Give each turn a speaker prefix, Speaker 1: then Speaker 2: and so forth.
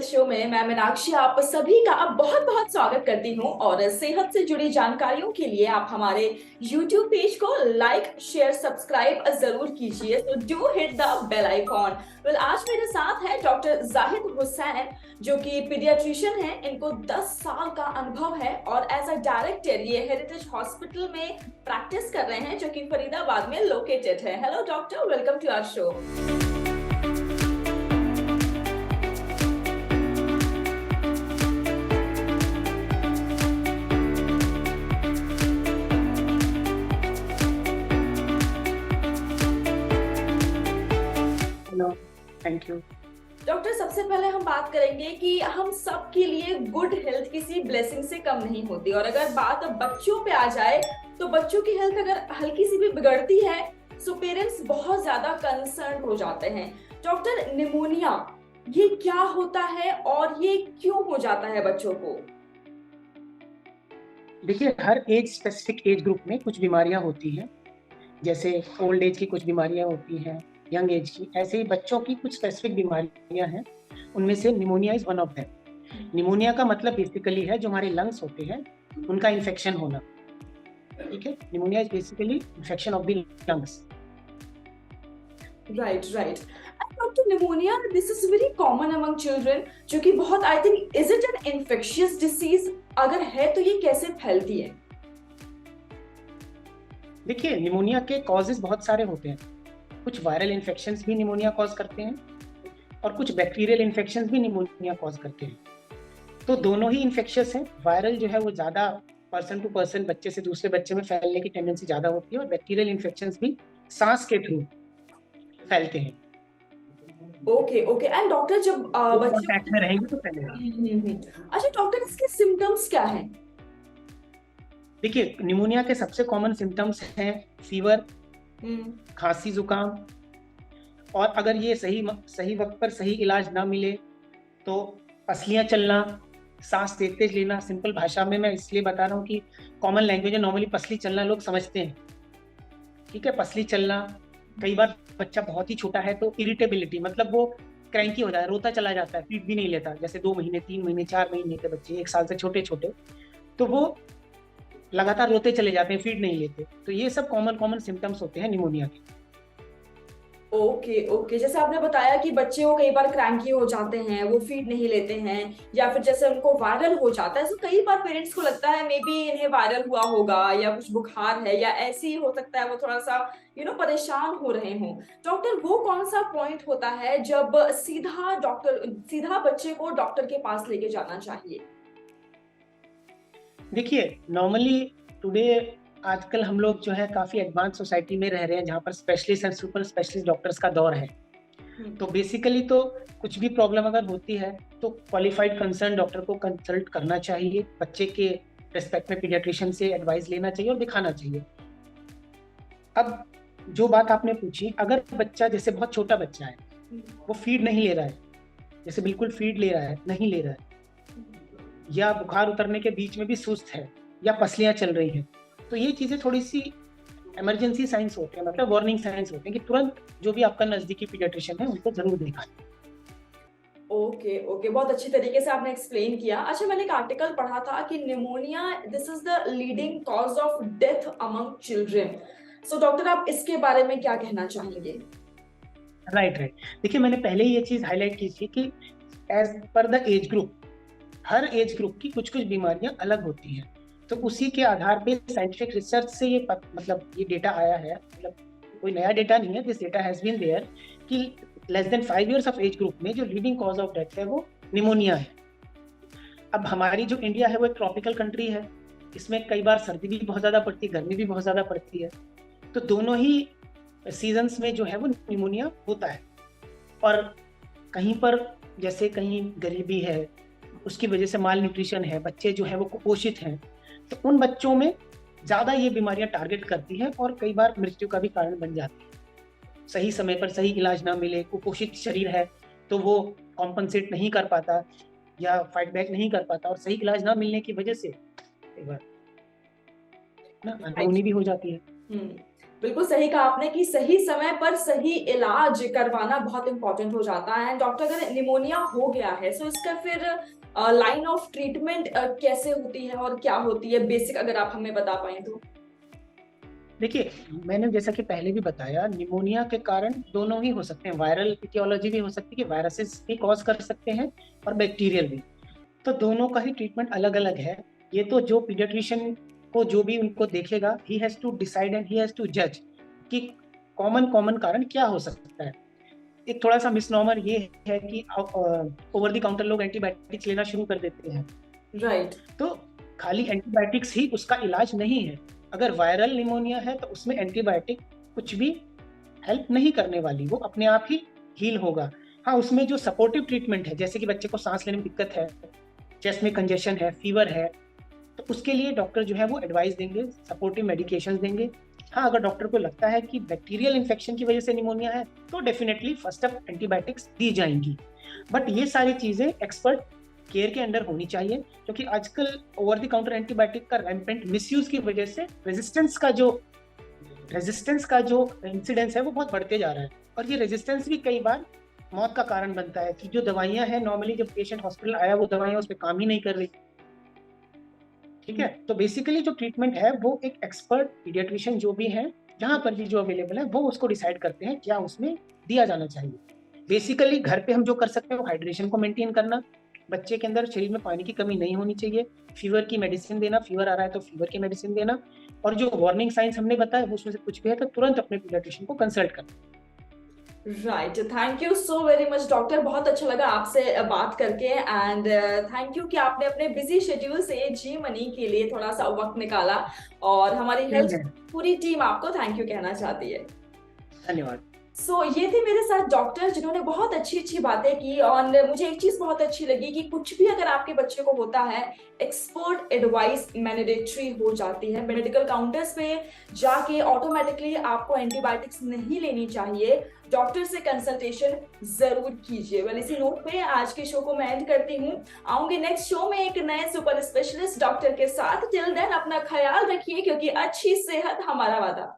Speaker 1: Show में मैं मीनाक्षी आप सभी का बहुत बहुत स्वागत करती हूँ और सेहत से जुड़ी जानकारियों के लिए आप हमारे YouTube पेज को लाइक शेयर सब्सक्राइब जरूर कीजिए। तो do hit the bell icon. Well, आज मेरे साथ है डॉक्टर जाहिद हुसैन जो कि पीडियाट्रिशियन है। इनको 10 साल का अनुभव है और एज अ डायरेक्टर ये हेरिटेज हॉस्पिटल में प्रैक्टिस कर रहे हैं जो कि फरीदाबाद में लोकेटेड है। Hello doctor, welcome to our show.
Speaker 2: Hello, thank you.
Speaker 1: Doctor, सबसे पहले हम बात करेंगे कि हम सब के लिए गुड हेल्थ किसी ब्लेसिंग से कम नहीं होती और अगर बात बच्चों पे आ जाए तो बच्चों की हेल्थ अगर हल्की सी भी बिगड़ती है तो पेरेंट्स बहुत ज्यादा कंसर्न हो जाते हैं। डॉक्टर, निमोनिया ये क्या होता है और ये क्यों हो जाता है बच्चों को?
Speaker 2: देखिए, हर एज स्पेसिफिक एज ग्रुप में कुछ बीमारियां होती हैं। जैसे ओल्ड एज की कुछ बीमारियां होती हैं, यंग एज की, ऐसे ही बच्चों की कुछ स्पेसिफिक बीमारियां हैं। उनमें से pneumonia is one of them. Pneumonia का मतलब बेसिकली है जो हमारे लंग्स होते हैं उनका इन्फेक्शन होना। ठीक है, pneumonia is basically infection of the lungs.
Speaker 1: Right right. Doctor, pneumonia this is very common among children जो कि बहुत, I think, is it an infectious disease? अगर है तो ये कैसे फैलती है?
Speaker 2: देखिए, निमोनिया के कॉजेज बहुत सारे होते हैं। कुछ वायरल इन्फेक्शंस भी निमोनिया कॉज करते हैं और कुछ बैक्टीरियल इन्फेक्शंस भी निमोनिया कॉज करते हैं। तो दोनों ही इन्फेक्शियस हैं। वायरल जो है वो ज्यादा पर्सन टू पर्सन, बच्चे से दूसरे बच्चे में फैलने की टेंडेंसी ज्यादा होती है और बैक्टीरियल इन्फेक्शंस भी सांस के थ्रू फैलते हैं।
Speaker 1: Okay okay. एंड डॉक्टर, जब
Speaker 2: वो
Speaker 1: बच्चे
Speaker 2: कांटेक्ट में रहेंगे तो फैलेगा।
Speaker 1: अच्छा डॉक्टर, इसके सिम्टम्स क्या हैं?
Speaker 2: देखिए, निमोनिया के सबसे कॉमन सिम्टम्स हैं फीवर,
Speaker 1: हम्म।
Speaker 2: खांसी, जुकाम। और अगर ये सही सही वक्त पर सही इलाज ना मिले तो पसलियां चलना, सांस तेज तेज लेना। सिंपल भाषा में मैं इसलिए बता रहा हूँ कि कॉमन लैंग्वेज है, नॉर्मली पसली चलना लोग समझते हैं। ठीक है, पसली चलना। कई बार बच्चा बहुत ही छोटा है तो इरिटेबिलिटी, मतलब वो क्रैंकी हो जाता है, रोता चला जाता है, फीड भी नहीं लेता। जैसे 2 महीने, 3 महीने, 4 महीने के बच्चे, 1 साल से छोटे छोटे, तो वो लगातार रोते चले जाते हैं, फीड नहीं लेते। तो ये सब कॉमन कॉमन सिम्टम्स होते हैं निमोनिया के।
Speaker 1: Okay okay. जैसे आपने बताया कि बच्चे वो कई बार क्रैंकी हो जाते हैं, वो फीड नहीं लेते हैं या फिर जैसे उनको वायरल हो जाता है, तो कई बार पेरेंट्स को लगता है मे बी इन्हें वायरल हुआ होगा या कुछ बुखार है या ऐसे ही हो सकता है वो थोड़ा सा परेशान हो रहे हों। डॉक्टर, वो कौन सा पॉइंट होता है जब सीधा बच्चे को डॉक्टर के पास लेके जाना चाहिए?
Speaker 2: देखिए, नॉर्मली टुडे आजकल हम लोग जो है काफी एडवांस सोसाइटी में रह रहे हैं जहाँ पर specialist and super specialist doctors का दौर है। तो बेसिकली तो कुछ भी प्रॉब्लम अगर होती है तो क्वालिफाइड कंसर्न डॉक्टर को कंसल्ट करना चाहिए, बच्चे के रिस्पेक्ट में पीडियाट्रिशियन से एडवाइस लेना चाहिए और दिखाना चाहिए। अब जो बात आपने पूछी, अगर बच्चा जैसे बहुत छोटा बच्चा है, वो फीड नहीं ले रहा है, जैसे बिल्कुल फीड ले रहा है नहीं ले रहा है, या बुखार उतरने के बीच में भी सुस्त है, या पसलियां चल रही हैं, तो ये चीजें थोड़ी सी इमरजेंसी साइंस होते हैं, मतलब वार्निंग साइंस होते हैं कि तुरंत जो भी आपका नजदीकी पीडियाट्रिशियन है उनको जरूर दिखाएं।
Speaker 1: ओके ओके, बहुत अच्छी तरीके से आपने एक्सप्लेन किया। अच्छा, मैंने एक आर्टिकल पढ़ा था कि pneumonia this is the leading cause of death among children. So doctor, आप इसके बारे में क्या कहना चाहेंगे?
Speaker 2: Right right. देखिए, मैंने पहले ही ये चीज हाईलाइट की थी कि as per the age group, हर एज ग्रुप की कुछ कुछ बीमारियां अलग होती हैं। तो उसी के आधार पे साइंटिफिक रिसर्च से मतलब ये डेटा आया है, मतलब कोई नया डेटा नहीं है, this data has been there कि less than 5 years of age group में जो लीडिंग कॉज ऑफ डेथ है वो निमोनिया है। अब हमारी जो इंडिया है वो एक ट्रॉपिकल कंट्री है, इसमें कई बार सर्दी भी बहुत ज्यादा पड़ती है, गर्मी भी बहुत ज्यादा पड़ती है। तो दोनों ही सीजन्स में जो है वो निमोनिया होता है। और कहीं पर जैसे कहीं गरीबी है, उसकी वजह से माल न्यूट्रिशन है, बच्चे जो है वो कुपोषित हैं, तो उन बच्चों में ज्यादा ये बीमारियां टारगेट करती हैं और कई बार मृत्यु का भी कारण बन जाती है। सही समय पर सही इलाज ना मिले, कुपोषित शरीर है तो वो कॉम्पनसेट नहीं कर पाता या फाइट बैक नहीं कर पाता, और सही इलाज ना मिलने की वजह से कई बार ना अनहोनी भी हो जाती है।
Speaker 1: बिल्कुल सही कहा आपने कि सही समय पर सही इलाज करवाना बहुत इंपॉर्टेंट हो जाता है। डॉक्टर, अगर निमोनिया हो गया है तो इसका फिर लाइन ऑफ ट्रीटमेंट कैसे होती है और क्या होती है, बेसिक अगर आप हमें बता पाएं तो।
Speaker 2: देखिए, मैंने जैसा कि पहले भी बताया, निमोनिया के कारण दोनों ही हो सकते हैं। वायरल इटियोलॉजी भी हो सकती है कि वायरसेस भी कॉज कर सकते हैं, और बैक्टीरियल भी। तो दोनों का ही ट्रीटमेंट अलग अलग है। ये तो जो पीडियाट्रिशियन को जो भी उनको देखेगा, he has to decide and he has to जज कि कॉमन कॉमन कारण क्या हो सकता है। एक थोड़ा सा मिसनॉमर ये है कि ओवर द काउंटर लोग एंटीबायोटिक्स लेना शुरू कर देते हैं।
Speaker 1: राइट।
Speaker 2: तो खाली एंटीबायोटिक्स ही उसका इलाज नहीं है। अगर वायरल निमोनिया है तो उसमें एंटीबायोटिक कुछ भी हेल्प नहीं करने वाली, वो अपने आप ही हील होगा। हाँ, उसमें जो सपोर्टिव ट्रीटमेंट है, जैसे कि बच्चे को सांस लेने में दिक्कत है, चेस्ट में कंजेशन है, फीवर है, तो उसके लिए डॉक्टर जो है वो एडवाइस देंगे, सपोर्टिव मेडिकेशन देंगे। हाँ, अगर डॉक्टर को लगता है कि बैक्टीरियल इन्फेक्शन की वजह से निमोनिया है तो डेफिनेटली फर्स्ट अप एंटीबायोटिक्स दी जाएंगी। बट ये सारी चीजें एक्सपर्ट केयर के अंडर होनी चाहिए, क्योंकि आजकल ओवर द काउंटर एंटीबायोटिक का रैम्पेंट मिसयूज की वजह से रेजिस्टेंस का जो इंसिडेंस है वो बहुत बढ़ते जा रहा है। और ये रेजिस्टेंस भी कई बार मौत का कारण बनता है कि जो दवाइयां हैं, नॉर्मली जब पेशेंट हॉस्पिटल आया वो दवाइयां उस पर काम ही नहीं कर रही। ठीक है, तो बेसिकली जो ट्रीटमेंट है वो एक एक्सपर्ट पीडियाट्रिशियन जो भी है, जहां पर भी जो अवेलेबल है, वो उसको डिसाइड करते हैं क्या उसमें दिया जाना चाहिए। बेसिकली घर पे हम जो कर सकते हैं वो हाइड्रेशन को मेंटेन करना, बच्चे के अंदर शरीर में पानी की कमी नहीं होनी चाहिए, फीवर की मेडिसिन देना, फीवर आ रहा है तो फीवर की मेडिसिन देना, और जो वार्निंग साइंस हमने बताया वो उसमें से कुछ भी है तो तुरंत अपने पीडियाट्रिशियन को कंसल्ट करना।
Speaker 1: Right, thank you so very much doctor, बहुत अच्छा लगा आपसे बात करके। एंड थैंक यू कि आपने अपने बिजी शेड्यूल से जी मनी के लिए थोड़ा सा वक्त निकाला, और हमारी हेल्थ पूरी टीम आपको थैंक यू कहना चाहती है।
Speaker 2: धन्यवाद।
Speaker 1: ये थे मेरे साथ डॉक्टर, जिन्होंने बहुत अच्छी अच्छी बातें की। और मुझे एक चीज बहुत अच्छी लगी कि कुछ भी अगर आपके बच्चे को होता है, एक्सपर्ट एडवाइस मैंडेटरी हो जाती है। मेडिकल काउंटर्स पे जाके ऑटोमेटिकली आपको एंटीबायोटिक्स नहीं लेनी चाहिए, डॉक्टर से कंसल्टेशन जरूर कीजिए। वेल, इसी नोट पे आज के शो को मैं एंड करती हूँ। आऊंगी नेक्स्ट शो में एक नए सुपर स्पेशलिस्ट डॉक्टर के साथ। टिल देन अपना ख्याल रखिए, क्योंकि अच्छी सेहत हमारा वादा।